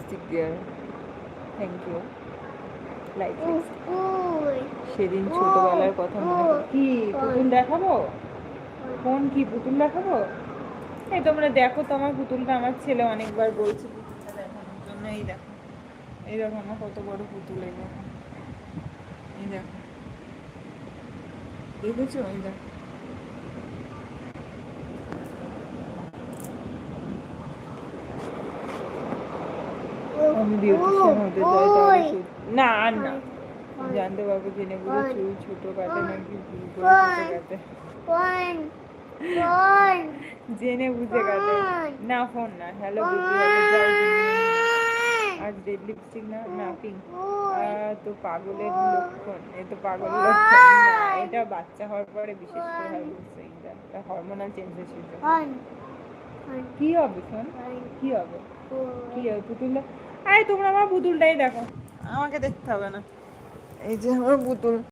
Lipstick দেওয়ার। Thank you. Light সেদিন ছোটবেলার কথা মনে পড়ে। কি পুতুল দেখাবো? ফোন কি পুতুল দেখাবো? এই তোমরা দেখো তো আমার পুতুলটা, আমার ছেলে অনেকবার বলছে পুতুলটা দেখানোর জন্য। এই দেখো, এই দেখো আমার কত বড় পুতুল, এই দেখো, এই দেখো, দেখেছো? এই দেখো, আমি বিউটিশিয়ান হতে চাই তাহলে না আর না জানতে পারবো জেনে বুঝে চুল ছোট কাটে নাকি ভুল করে কেটে কাটে। জেনে বুঝে কাটে না। ফোন না, হ্যালো বেবি হবে যাও। আজ রেড লিপস্টিক না, না পিঙ্ক। তো পাগলের লক্ষণ, এ তো পাগলের লক্ষণ না, এটা বাচ্চা হওয়ার পরে বিশেষ করে হয়, বুঝছো? এটা হরমোনাল চেঞ্জেস হয়েছে। কি হবে ফোন? কি হবে? কি হবে পুতুলটা? আরে তোমরা আমার পুতুলটাই দেখো, আমাকে দেখতে হবে না। এই যে আমার পুতুল।